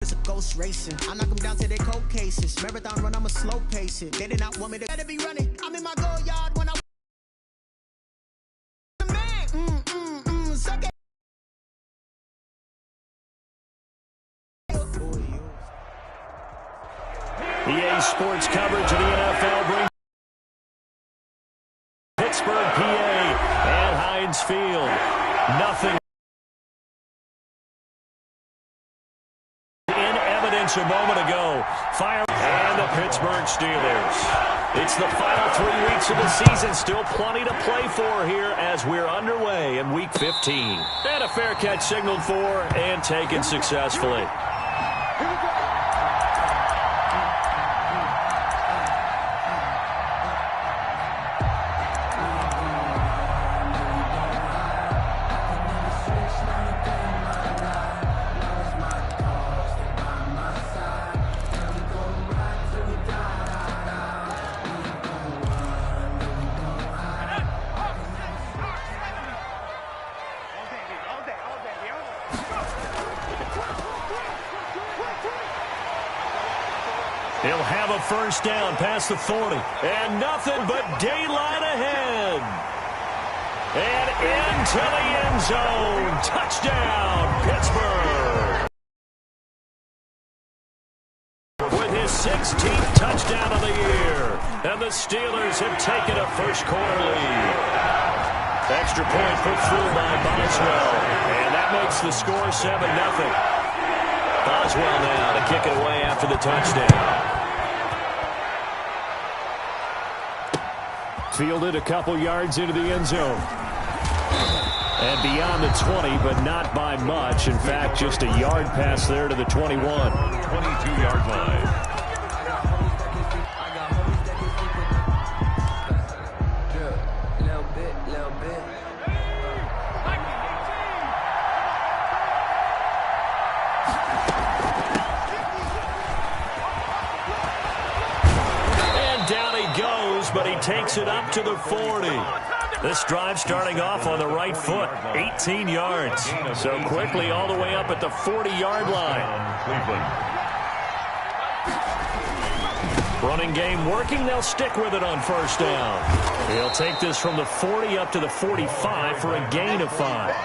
It's a ghost racing. I knock them down to their cold cases. Marathon run, I'm a slow pace it. They did not want me to better be running. I'm in my goal yard when I man. Suck it. EA Sports coverage of the NFL brings Pittsburgh, PA, and Heinz Field. Nothing in evidence a moment ago. Fire and the Pittsburgh Steelers. It's the final 3 weeks of the season. Still plenty to play for here as we're underway in Week 15. And a fair catch signaled for and taken successfully. He'll have a first down past the 40. And nothing but daylight ahead. And into the end zone. Touchdown, Pittsburgh. With his 16th touchdown of the year. And the Steelers have taken a first-quarter lead. Extra point put through by Boswell. And that makes the score 7-0. Boswell now to kick it away after the touchdown. Fielded a couple yards into the end zone. And beyond the 20, but not by much. In fact, just a yard pass there to the 21. 22-yard line. But he takes it up to the 40. This drive starting off on the right foot, 18 yards. So quickly all the way up at the 40-yard line. Running game working. They'll stick with it on first down. He'll take this from the 40 up to the 45 for a gain of 5.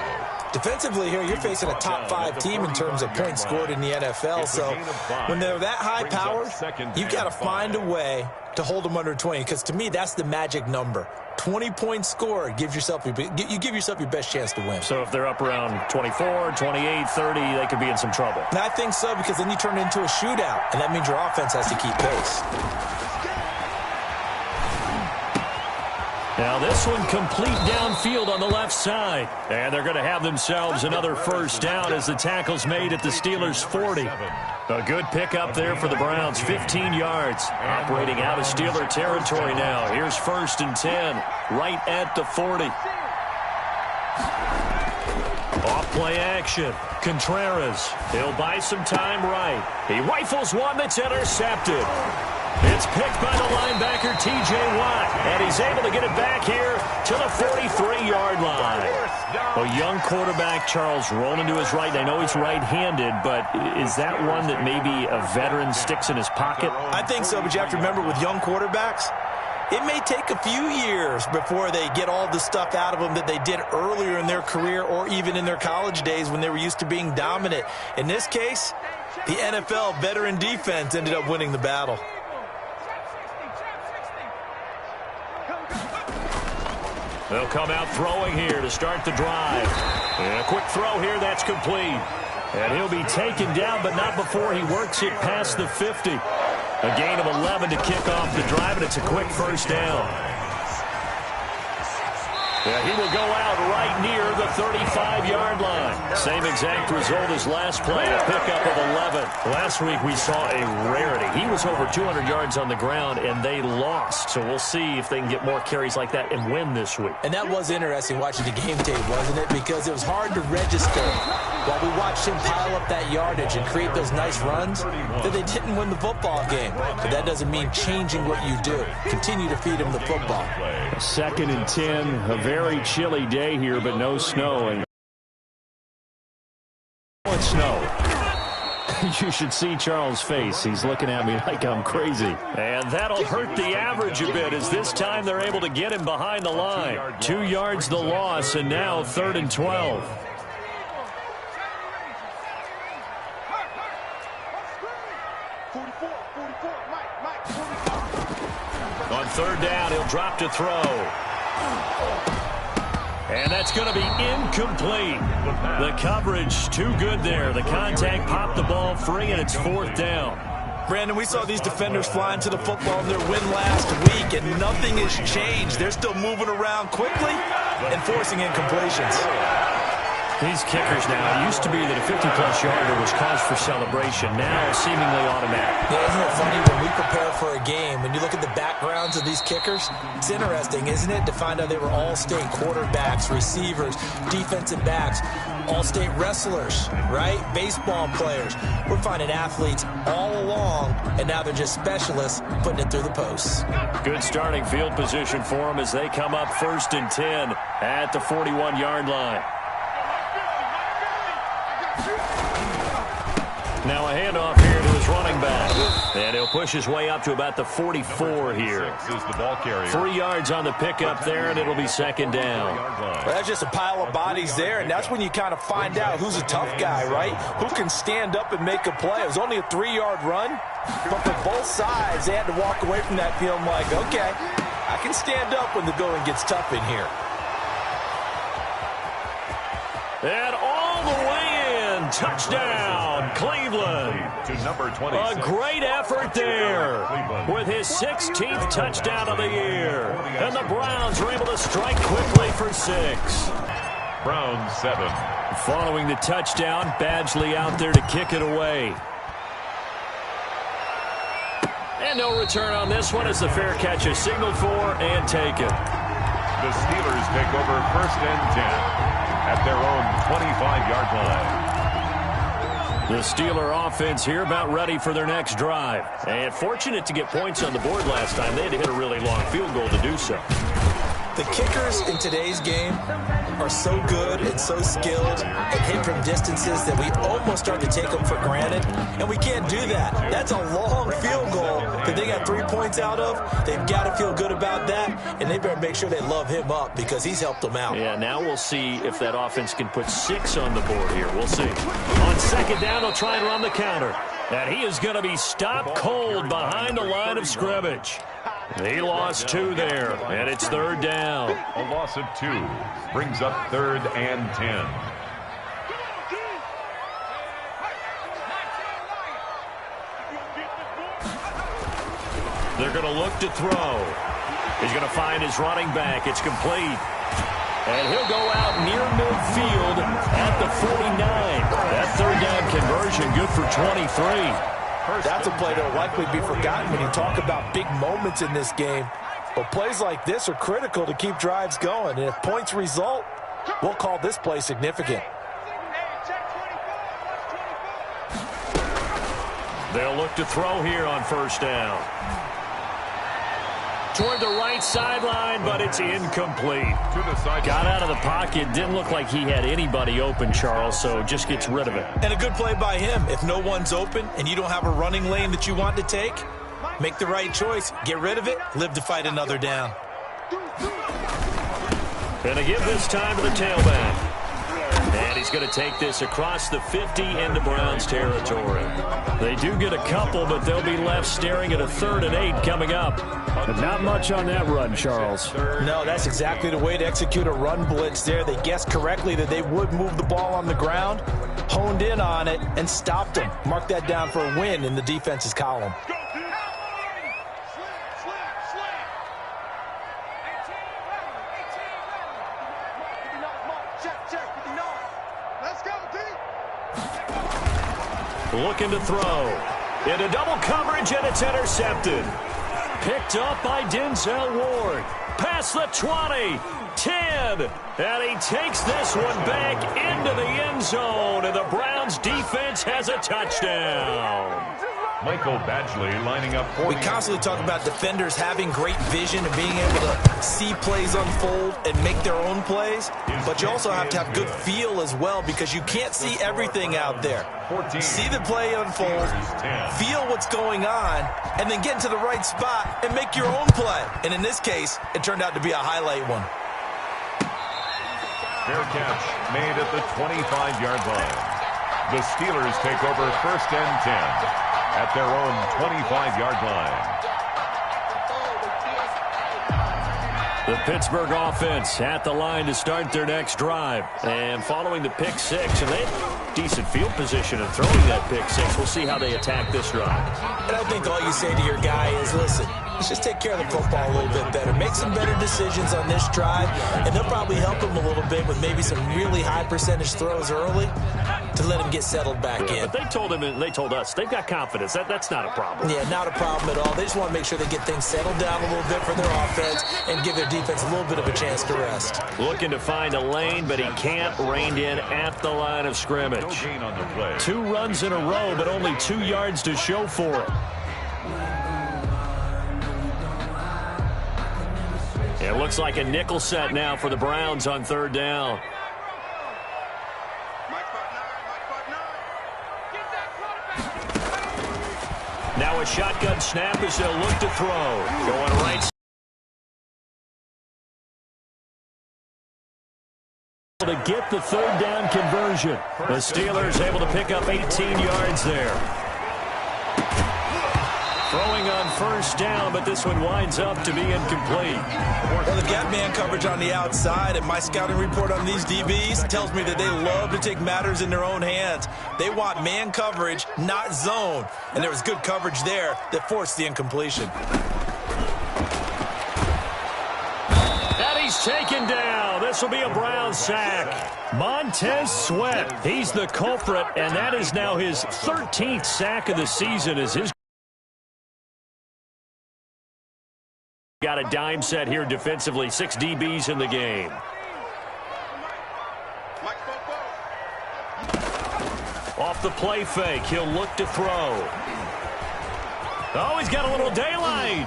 Defensively here, you're facing a top 5 team in terms of points scored in the NFL. So when they're that high powered, you've got to find a way to hold them under 20, because to me, that's the magic number. 20 points scored, you give yourself your best chance to win. So if they're up around 24, 28, 30, they could be in some trouble. And I think so, because then you turn it into a shootout, and that means your offense has to keep pace. Now this one complete downfield on the left side. And they're going to have themselves another first down as the tackle's made at the Steelers' 40. A good pickup there for the Browns, 15 yards. Operating out of Steeler territory now. Here's 1st and 10, right at the 40. Off play action. Contreras. He'll buy some time right. He rifles one that's intercepted. It's picked by the linebacker, T.J. Watt, and he's able to get it back here to the 43-yard line. A young quarterback, Charles, rolling to his right. I know he's right-handed, but is that one that maybe a veteran sticks in his pocket? I think so, but you have to remember with young quarterbacks, it may take a few years before they get all the stuff out of them that they did earlier in their career or even in their college days when they were used to being dominant. In this case, the NFL veteran defense ended up winning the battle. They'll come out throwing here to start the drive. And a quick throw here, that's complete. And he'll be taken down, but not before he works it past the 50. A gain of 11 to kick off the drive, and it's a quick first down. Yeah, he will go out right near the 35-yard line. Same exact result as last play, a pickup of 11. Last week we saw a rarity. He was over 200 yards on the ground, and they lost. So we'll see if they can get more carries like that and win this week. And that was interesting watching the game tape, wasn't it? Because it was hard to register while we watched him pile up that yardage and create those nice runs that they didn't win the football game. But that doesn't mean changing what you do. Continue to feed him the football. 2nd and 10, a very chilly day here, but no snow. And snow. You should see Charles' face. He's looking at me like I'm crazy. And that'll hurt the average a bit as this time they're able to get him behind the line. 2 yards the loss, and now 3rd and 12. On 3rd down, he'll drop to throw. And that's going to be incomplete. The coverage too good there. The contact popped the ball free, and it's 4th down. Brandon, we saw these defenders fly into the football in their win last week, and nothing has changed. They're still moving around quickly and forcing incompletions. These kickers now, it used to be that a 50-plus yarder was cause for celebration. Now seemingly automatic. Yeah, isn't it funny when we prepare for a game, when you look at the backgrounds of these kickers, it's interesting, isn't it, to find out they were all-state quarterbacks, receivers, defensive backs, all-state wrestlers, right? Baseball players. We're finding athletes all along, and now they're just specialists putting it through the posts. Good starting field position for them as they come up 1st and 10 at the 41-yard line. Now a handoff here to his running back. And he'll push his way up to about the 44 here. 3 yards on the pickup there, and it'll be 2nd down. Well, that's just a pile of bodies there, and that's when you kind of find out who's a tough guy, right? Who can stand up and make a play. It was only a 3-yard run, but for both sides, they had to walk away from that feeling like, okay, I can stand up when the going gets tough in here. And all the way in, touchdown, Cleveland. To number 26. A great effort there with his 16th touchdown of the year. And the Browns are able to strike quickly for 6. Browns 7. Following the touchdown, Badgley out there to kick it away. And no return on this one as the fair catch is signaled for and taken. The Steelers take over 1st and 10 at their own 25-yard line. The Steeler offense here about ready for their next drive. And fortunate to get points on the board last time. They had to hit a really long field goal to do so. The kickers in today's game are so good and so skilled and hit from distances that we almost start to take them for granted, and we can't do that. That's a long field goal that they got 3 points out of. They've got to feel good about that, and they better make sure they love him up because he's helped them out. Yeah, now we'll see if that offense can put 6 on the board here. We'll see. On 2nd down, they'll try and run the counter. And he is going to be stopped cold behind the line of scrimmage. He lost 2 there, and it's 3rd down. A loss of 2 brings up 3rd and 10. They're going to look to throw. He's going to find his running back. It's complete. And he'll go out near midfield at the 49. That 3rd down conversion good for 23. That's a play that will likely be forgotten when you talk about big moments in this game. But plays like this are critical to keep drives going. And if points result, we'll call this play significant. They'll look to throw here on 1st down. Toward the right sideline, but it's incomplete. Got out of the pocket. Didn't look like he had anybody open, Charles, so just gets rid of it. And a good play by him. If no one's open and you don't have a running lane that you want to take, make the right choice. Get rid of it. Live to fight another down. And they give this time to the tailback. And he's going to take this across the 50 into Browns territory. They do get a couple, but they'll be left staring at a 3rd and 8 coming up. But not much on that run, Charles. No, that's exactly the way to execute a run blitz there. They guessed correctly that they would move the ball on the ground, honed in on it, and stopped them. Mark that down for a win in the defense's column. Looking to throw. Into double coverage, and it's intercepted. Picked up by Denzel Ward. Past the 20, 10, and he takes this one back into the end zone, and the Browns defense has a touchdown. Michael Badgley lining up for We constantly talk about defenders having great vision and being able to see plays unfold and make their own plays, but you also have to have good feel as well because you can't see everything out there. See the play unfold, feel what's going on, and then get into the right spot and make your own play. And in this case, it turned out to be a highlight one. Fair catch made at the 25-yard line. The Steelers take over 1st and 10 at their own 25-yard line. The Pittsburgh offense at the line to start their next drive. And following the pick six, and they have decent field position in throwing that pick six. We'll see how they attack this drive. And I think all you say to your guy is, listen, let's just take care of the football a little bit better. Make some better decisions on this drive, and they'll probably help him a little bit with maybe some really high percentage throws early to let him get settled back in. But they told him and they told us they've got confidence. That's not a problem. Yeah, not a problem at all. They just want to make sure they get things settled down a little bit for their offense and give their defense a little bit of a chance to rest. Looking to find a lane, but he can't. Reined in at the line of scrimmage. No gain on the play. 2 runs in a row, but only 2 yards to show for it. It looks like a nickel set now for the Browns on 3rd down. Now a shotgun snap as they'll look to throw. Going right. To get the 3rd down conversion. The Steelers able to pick up 18 yards there. Throwing on 1st down, but this one winds up to be incomplete. Well, the gap man coverage on the outside, and my scouting report on these DBs tells me that they love to take matters in their own hands. They want man coverage, not zone. And there was good coverage there that forced the incompletion. And he's taken down. This will be a Brown sack. Montez Sweat, he's the culprit, and that is now his 13th sack of the season as his got a dime set here defensively. 6 DBs in the game. Off the play fake, he'll look to throw. Oh, he's got a little daylight.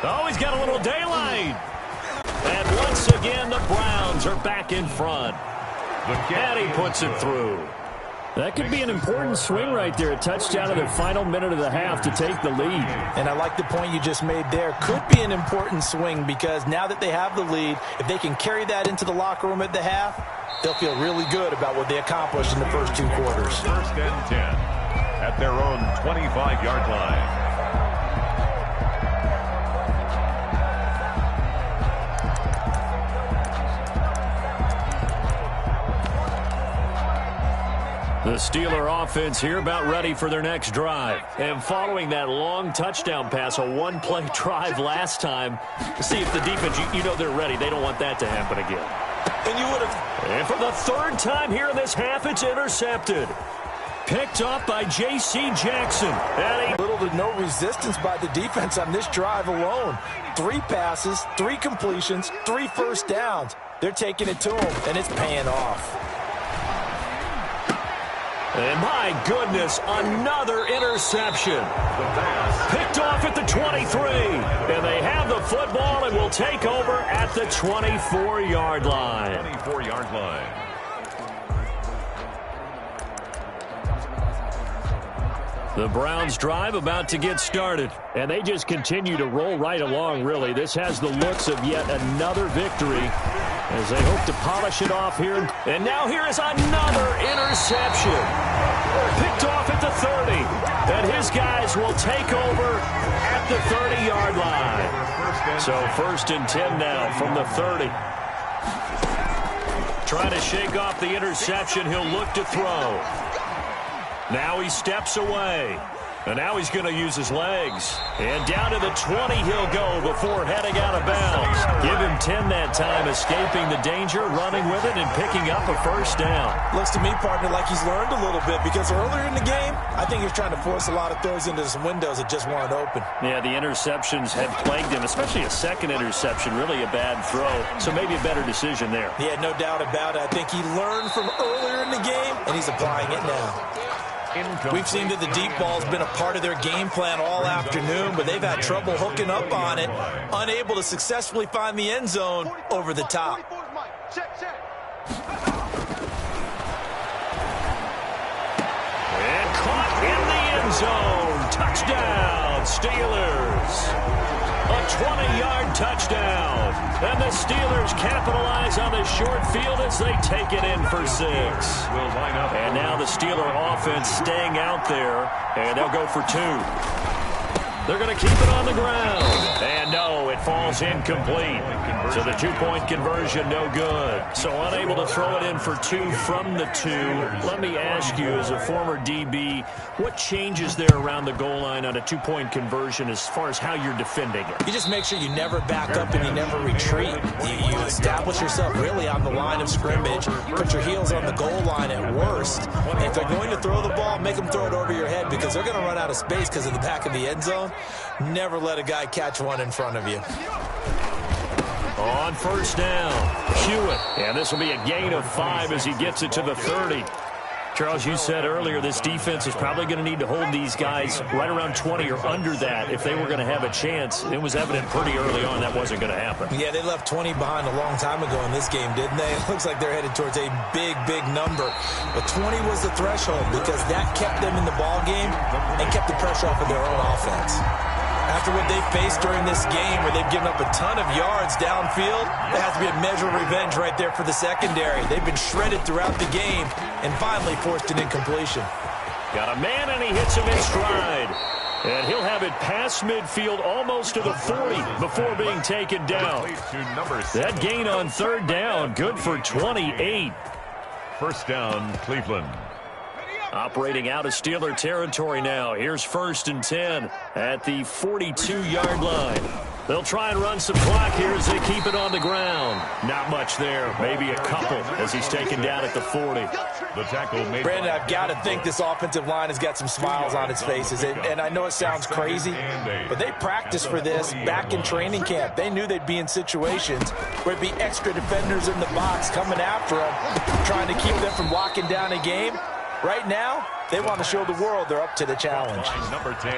Oh, he's got a little daylight. And once again, the Browns are back in front. And he puts it through. That could be an important swing right there. A touchdown in the final minute of the half to take the lead. And I like the point you just made there. Could be an important swing because now that they have the lead, if they can carry that into the locker room at the half, they'll feel really good about what they accomplished in the first 2 quarters. 1st and 10 at their own 25-yard line. The Steeler offense here about ready for their next drive. And following that long touchdown pass, a 1-play drive last time, to see if the defense, you know they're ready. They don't want that to happen again. And you would have. And for the 3rd time here in this half, it's intercepted. Picked off by J.C. Jackson. Little to no resistance by the defense on this drive alone. 3 passes, 3 completions, 3 first downs. They're taking it to him, and it's paying off. And my goodness, another interception. Picked off at the 23. And they have the football and will take over at the 24-yard line. 24-yard line. The Browns drive about to get started. And they just continue to roll right along, really. This has the looks of yet another victory as they hope to polish it off here. And now here is another interception. Picked off at the 30. And his guys will take over at the 30-yard line. So 1st and 10 now from the 30. Trying to shake off the interception. He'll look to throw. Now he steps away. And now he's going to use his legs. And down to the 20 he'll go before heading out of bounds. Give him 10 that time, escaping the danger, running with it, and picking up a 1st down. Looks to me, partner, like he's learned a little bit because earlier in the game, I think he was trying to force a lot of throws into some windows that just weren't open. Yeah, the interceptions have plagued him, especially a 2nd interception, really a bad throw. So maybe a better decision there. Yeah, no doubt about it. I think he learned from earlier in the game, and he's applying it now. We've seen that the deep ball's been a part of their game plan all afternoon, but they've had trouble hooking up on it, unable to successfully find the end zone over the top. And caught in the end zone. Touchdown, Steelers. A 20-yard touchdown. And the Steelers capitalize on the short field as they take it in for 6. And now the Steeler offense staying out there, and they'll go for 2. They're going to keep it on the ground. And no, it falls incomplete. So the 2-point conversion, no good. So unable to throw it in for 2 from the 2. Let me ask you, as a former DB, what changes there around the goal line on a 2-point conversion as far as how you're defending it? You just make sure you never back up and you never retreat. You establish yourself really on the line of scrimmage, put your heels on the goal line at worst. And if they're going to throw the ball, make them throw it over your head because they're going to run out of space because of the back of the end zone. Never let a guy catch one in front of you. On first down, Hewitt. And this will be a gain of 5 as he gets it to the 30. Charles, you said earlier this defense is probably going to need to hold these guys right around 20 or under that if they were going to have a chance. It was evident pretty early on that wasn't going to happen. Yeah, they left 20 behind a long time ago in this game, didn't they? It looks like they're headed towards a big, big number. But 20 was the threshold because that kept them in the ball game and kept the pressure off of their own offense. After what they faced during this game where they've given up a ton of yards downfield, there has to be a measure of revenge right there for the secondary. They've been shredded throughout the game and finally forced an incompletion. Got a man and he hits him in stride. And he'll have it past midfield almost to the 40 before being taken down. That gain on third down, good for 28. First down, Cleveland. Operating out of Steeler territory now. Here's 1st and 10 at the 42-yard line. They'll try and run some clock here as they keep it on the ground. Not much there. Maybe a couple as he's taken down at the 40. The tackle made. Brandon, I've got to think this offensive line has got some smiles on its faces. And I know it sounds crazy, but they practiced for this back in training camp. They knew they'd be in situations where it'd be extra defenders in the box coming after them, trying to keep them from locking down a game. Right now, they want to show the world they're up to the challenge. Number 10.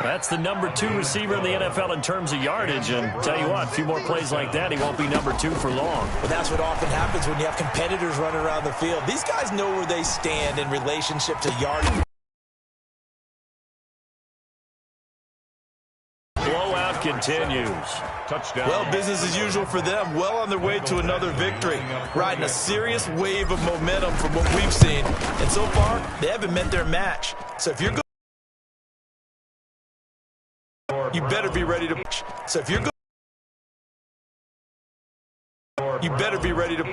That's the number 2 receiver in the NFL in terms of yardage. And tell you what, a few more plays like that, he won't be number 2 for long. But that's what often happens when you have competitors running around the field. These guys know where they stand in relationship to yardage. Blowout continues. Touchdown. Well, business as usual for them. Well on their way to another victory. Riding a serious wave of momentum from what we've seen. And so far, they haven't met their match. So if you're good, you better be ready to push. So if you're good, you better be ready to push.